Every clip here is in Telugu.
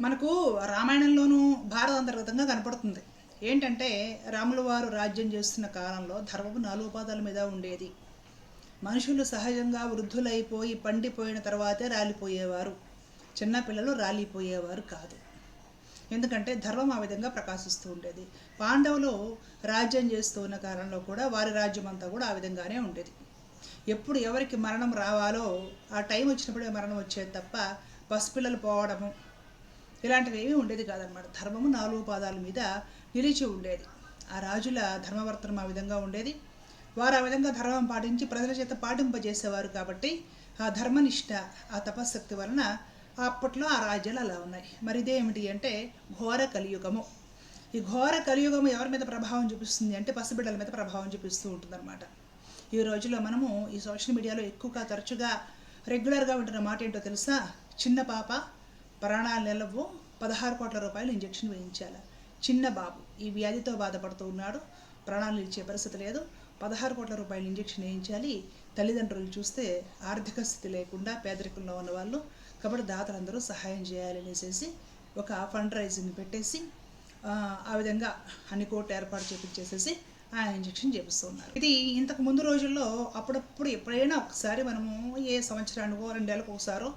మనకు రామాయణంలోనూ భారతాంతర్గతంగా కనపడుతుంది. ఏంటంటే రాముల వారు రాజ్యం చేస్తున్న కాలంలో ధర్మము 4 పాదాల మీద ఉండేది. మనుషులు సహజంగా వృద్ధులైపోయి పండిపోయిన తర్వాతే రాలిపోయేవారు. చిన్నపిల్లలు రాలిపోయేవారు కాదు. ఎందుకంటే ధర్మం ఆ విధంగా ప్రకాశిస్తూ ఉండేది. పాండవులు రాజ్యం చేస్తూ ఉన్న కాలంలో కూడా వారి రాజ్యం అంతా కూడా ఆ విధంగానే ఉండేది. ఎప్పుడు ఎవరికి మరణం రావాలో ఆ టైం వచ్చినప్పుడే మరణం వచ్చేది తప్ప పసిపిల్లలు పోవడము ఇలాంటివి ఏమీ ఉండేది కాదనమాట. ధర్మము 4 పాదాల మీద నిలిచి ఉండేది. ఆ రాజుల ధర్మవర్తనం ఆ విధంగా ఉండేది. వారు ఆ విధంగా ధర్మం పాటించి ప్రజల చేత పాటింపజేసేవారు కాబట్టి ఆ ధర్మనిష్ట, ఆ తపశక్తి వలన అప్పట్లో ఆ రాజ్యాలు అలా ఉన్నాయి. మరి ఇదేమిటి అంటే ఘోర కలియుగము. ఈ ఘోర కలియుగము ఎవరి మీద ప్రభావం చూపిస్తుంది అంటే పసిబిడ్డల మీద ప్రభావం చూపిస్తూ ఉంటుందన్నమాట. ఈ రోజుల్లో మనము ఈ సోషల్ మీడియాలో ఎక్కువగా తరచుగా రెగ్యులర్గా ఉంటున్న మాట ఏంటో తెలుసా? చిన్న పాప ప్రాణాలు నిలవు, 16 కోట్ల రూపాయలు ఇంజెక్షన్ వేయించాలి. చిన్న బాబు ఈ వ్యాధితో బాధపడుతూ ఉన్నాడు, ప్రాణాలు నిలిచే పరిస్థితి లేదు, 16 కోట్ల రూపాయలు ఇంజెక్షన్ వేయించాలి. తల్లిదండ్రులు చూస్తే ఆర్థిక స్థితి లేకుండా పేదరికంలో ఉన్నవాళ్ళు కాబట్టి దాతలందరూ సహాయం చేయాలనేసి ఒక ఫండ్ రైజింగ్ పెట్టేసి ఆ విధంగా అన్ని కోట్లు ఏర్పాటు చేపించేసేసి ఆ ఇంజెక్షన్ చేపిస్తూ ఉన్నారు. ఇది ఇంతకు ముందు రోజుల్లో అప్పుడప్పుడు ఎప్పుడైనా ఒకసారి మనము ఏ సంవత్సరానికో 2 ఏళ్ళకు ఒకసారో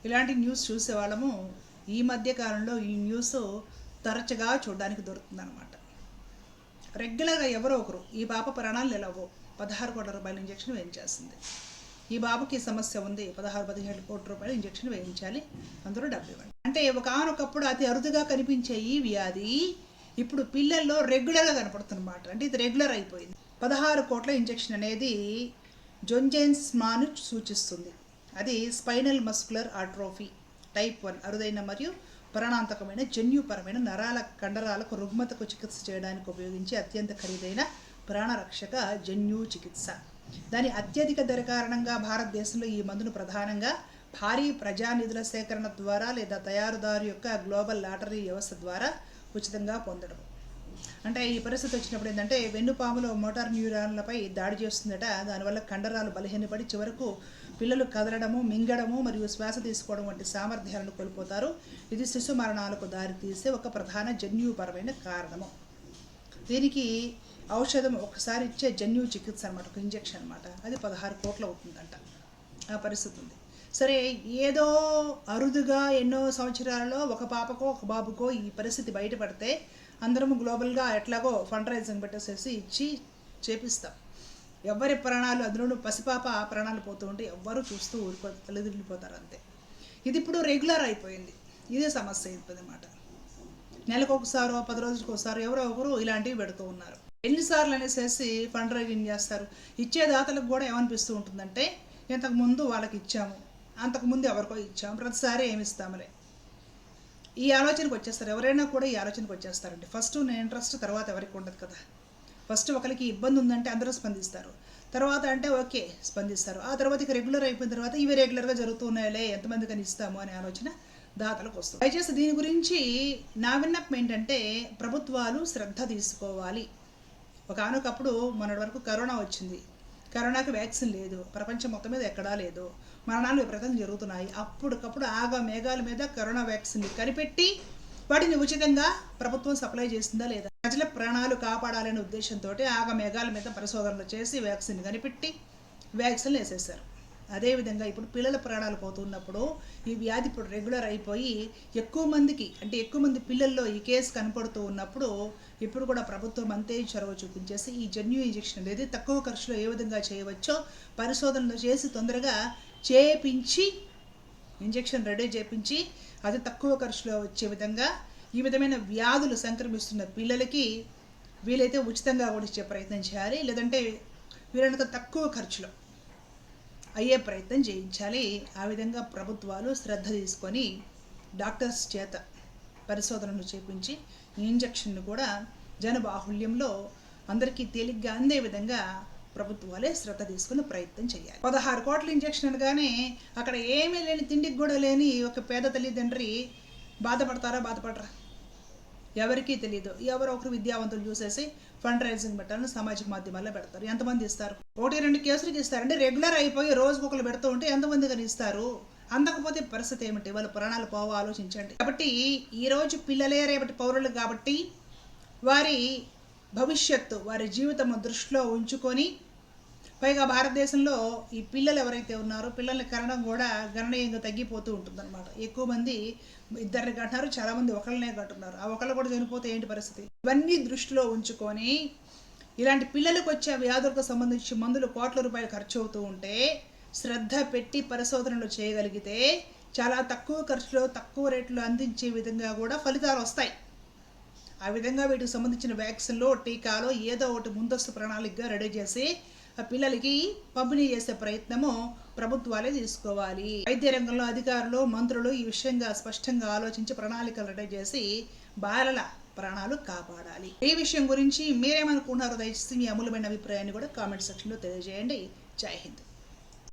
ఇలాంటి న్యూస్ చూసేవాళ్ళము. ఈ మధ్య కాలంలో ఈ న్యూస్ తరచుగా చూడడానికి దొరుకుతుందన్నమాట. రెగ్యులర్గా ఎవరో ఒకరు ఈ పాప ప్రాణాలు నిలవో 16 కోట్ల రూపాయల ఇంజెక్షన్ వేయించాల్సిందే, ఈ బాబుకి సమస్య ఉంది 16-17 కోట్ల రూపాయలు ఇంజెక్షన్ వేయించాలి, అందరూ డబ్బు ఇవ్వండి అంటే ఒకనొకప్పుడు అతి అరుదుగా కనిపించే ఈ వ్యాధి ఇప్పుడు పిల్లల్లో రెగ్యులర్గా కనపడుతున్నమాట. అంటే ఇది రెగ్యులర్ అయిపోయింది. 16 కోట్ల ఇంజెక్షన్ అనేది జొంజెన్స్మాను సూచిస్తుంది. అది స్పైనల్ మస్కులర్ ఆట్రోఫీ టైప్ 1 అరుదైన మరియు ప్రాణాంతకమైన జన్యుపరమైన నరాల కండరాలకు రుగ్మతకు చికిత్స చేయడానికి ఉపయోగించే అత్యంత ఖరీదైన ప్రాణరక్షక జన్యు చికిత్స. దాని అత్యధిక ధర కారణంగా భారతదేశంలో ఈ మందును ప్రధానంగా భారీ ప్రజానిధుల సేకరణ ద్వారా లేదా తయారుదారు యొక్క గ్లోబల్ లాటరీ వ్యవస్థ ద్వారా ఉచితంగా పొందడం. అంటే ఈ పరిస్థితి వచ్చినప్పుడు ఏంటంటే వెన్నుపాములో మోటార్ న్యూరాన్లపై దాడి చేస్తుందట. దానివల్ల కండరాలు బలహీనపడి చివరకు పిల్లలు కదలడము, మింగడము మరియు శ్వాస తీసుకోవడం వంటి సామర్థ్యాలను కోల్పోతారు. ఇది శిశు మరణాలకు దారితీసే ఒక ప్రధాన జన్యుపరమైన కారణము. దీనికి ఔషధం ఒకసారి ఇచ్చే జన్యు చికిత్స అనమాట, ఒక ఇంజెక్షన్ అనమాట. అది 16 కోట్లు అవుతుందంట. ఆ పరిస్థితి ఉంది. సరే, ఏదో అరుదుగా ఎన్నో సంవత్సరాలలో ఒక పాపకో ఒక బాబుకో ఈ పరిస్థితి బయటపడితే అందరము గ్లోబల్గా ఎట్లాగో ఫండ్ రైజింగ్ పెట్టేసేసి ఇచ్చి చేపిస్తాం. ఎవరి ప్రాణాలు, అందులో పసిపాప ప్రాణాలు పోతూ ఉంటే ఎవ్వరూ చూస్తూ తల్లిదండ్రులిపోతారు అంతే. ఇది ఇప్పుడు రెగ్యులర్ అయిపోయింది. ఇదే సమస్య అయిపోయిందన్నమాట. నెలకు ఒకసారో 10 రోజులకు ఒకసారి ఎవరో ఒకరు ఇలాంటివి పెడుతూ ఉన్నారు. ఎన్నిసార్లు అనేసి ఫండ్ రైజింగ్ చేస్తారు. ఇచ్చే దాతలకు కూడా ఏమనిపిస్తూ ఉంటుందంటే ఇంతకుముందు వాళ్ళకి ఇచ్చాము, అంతకుముందు ఎవరికో ఇచ్చాము, ప్రతిసారి ఏమి ఇస్తామలే ఈ ఆలోచనకు వచ్చేస్తారు. ఎవరైనా కూడా ఈ ఆలోచనకు వచ్చేస్తారండి. ఫస్ట్ నేను ఇంట్రెస్ట్, తర్వాత ఎవరికి ఉండదు కదా. ఫస్ట్ ఒకరికి ఇబ్బంది ఉందంటే అందరూ స్పందిస్తారు, తర్వాత అంటే ఓకే స్పందిస్తారు, ఆ తర్వాత ఇక రెగ్యులర్ అయిపోయిన తర్వాత ఇవి రెగ్యులర్గా జరుగుతూ ఉన్నాయిలే, ఎంతమంది కానీ ఇస్తాము అనే ఆలోచన దాతలకు వస్తుంది. దయచేసి దీని గురించి నా విన్నపం ఏంటంటే ప్రభుత్వాలు శ్రద్ధ తీసుకోవాలి. ఒకనొకప్పుడు మొన్నటి వరకు కరోనా వచ్చింది, కరోనాకి వ్యాక్సిన్ లేదు, ప్రపంచం మొత్తం మీద ఎక్కడా లేదు, మరణాలు విపరీతంగా జరుగుతున్నాయి. అప్పటికప్పుడు ఆగా మేఘాల మీద కరోనా వ్యాక్సిన్ కనిపెట్టి వాటిని ఉచితంగా ప్రభుత్వం సప్లై చేస్తుందా లేదా, ప్రజల ప్రాణాలు కాపాడాలనే ఉద్దేశంతో ఆగా మేఘాల మీద పరిశోధనలు చేసి వ్యాక్సిన్ కనిపెట్టి వ్యాక్సిన్లు వేసేసారు. అదేవిధంగా ఇప్పుడు పిల్లల ప్రాణాలు పోతున్నప్పుడు ఈ వ్యాధి ఇప్పుడు రెగ్యులర్ అయిపోయి ఎక్కువ మంది పిల్లల్లో ఈ కేసు కనపడుతూ ఉన్నప్పుడు ఇప్పుడు కూడా ప్రభుత్వం అంతే చొరవ చూపించేసి ఈ జన్యు ఇంజెక్షన్ అనేది తక్కువ ఖర్చులో ఏ విధంగా చేయవచ్చో పరిశోధనలు చేసి తొందరగా చేపించి ఇంజెక్షన్ రెడీ చేయించి అది తక్కువ ఖర్చులో వచ్చే విధంగా ఈ విధమైన వ్యాధులు సంక్రమిస్తున్న పిల్లలకి వీలైతే ఉచితంగా కూడా ఇచ్చే ప్రయత్నం చేయాలి, లేదంటే వీలైనంత తక్కువ ఖర్చులో అయ్యే ప్రయత్నం చేయించాలి. ఆ విధంగా ప్రభుత్వాలు శ్రద్ధ తీసుకొని డాక్టర్స్ చేత పరిశోధనలు చేపించి ఇంజెక్షన్ను కూడా జనబాహుళ్యంలో అందరికీ తేలిగ్గా అందే విధంగా ప్రభుత్వాలే శ్రద్ధ తీసుకుని ప్రయత్నం చేయాలి. 16 కోట్ల ఇంజెక్షన్ అనగానే అక్కడ ఏమీ లేని, తిండికి కూడా లేని ఒక పేద తల్లిదండ్రి బాధపడరా? ఎవరికీ తెలియదు. ఎవరో ఒకరు విద్యావంతులు చూసేసి ఫండ్ రైజింగ్ పెట్టాలని సామాజిక మాధ్యమాల్లో పెడతారు. ఎంతమంది ఇస్తారు? 1-2 కేసులకి ఇస్తారంటే రెగ్యులర్ అయిపోయి రోజుకొకరు పెడుతూ ఉంటే ఎంతమంది కానీ ఇస్తారు? అందకపోతే పరిస్థితి ఏమిటి? వాళ్ళ ప్రాణాలు పోవో ఆలోచించండి. కాబట్టి ఈరోజు పిల్లలే రేపటి పౌరులు కాబట్టి వారి భవిష్యత్తు, వారి జీవితం దృష్టిలో ఉంచుకొని, పైగా భారతదేశంలో ఈ పిల్లలు ఎవరైతే ఉన్నారో పిల్లల్ని కనడం కూడా గణనీయంగా తగ్గిపోతూ ఉంటుందన్నమాట. ఎక్కువ మంది ఇద్దరిని కంటున్నారు, చాలామంది ఒకళ్ళనే కంటున్నారు. ఆ ఒకళ్ళు కూడా చనిపోతే ఏంటి పరిస్థితి? ఇవన్నీ దృష్టిలో ఉంచుకొని ఇలాంటి పిల్లలకు వచ్చే వ్యాధులకు సంబంధించి మందులు కోట్ల రూపాయలు ఖర్చు అవుతూ ఉంటే శ్రద్ధ పెట్టి పరిశోధనలు చేయగలిగితే చాలా తక్కువ ఖర్చులో తక్కువ రేట్లో అందించే విధంగా కూడా ఫలితాలు వస్తాయి. ఆ విధంగా వీటికి సంబంధించిన వ్యాక్సిన్లో టీకాలో ఏదో ఒకటి ముందస్తు ప్రణాళికగా రెడీ చేసి ఆ పిల్లలకి పంపిణీ చేసే ప్రయత్నము ప్రభుత్వాలే తీసుకోవాలి. వైద్య రంగంలో అధికారులు, మంత్రులు ఈ విషయంగా స్పష్టంగా ఆలోచించి ప్రణాళికలు రెడీ చేసి బాలల ప్రాణాలు కాపాడాలి. ఈ విషయం గురించి మీరేమనుకుంటున్నారో దయచేసి మీ అమూల్యమైన అభిప్రాయాన్ని కూడా కామెంట్ సెక్షన్లో తెలియజేయండి. జై హింద్.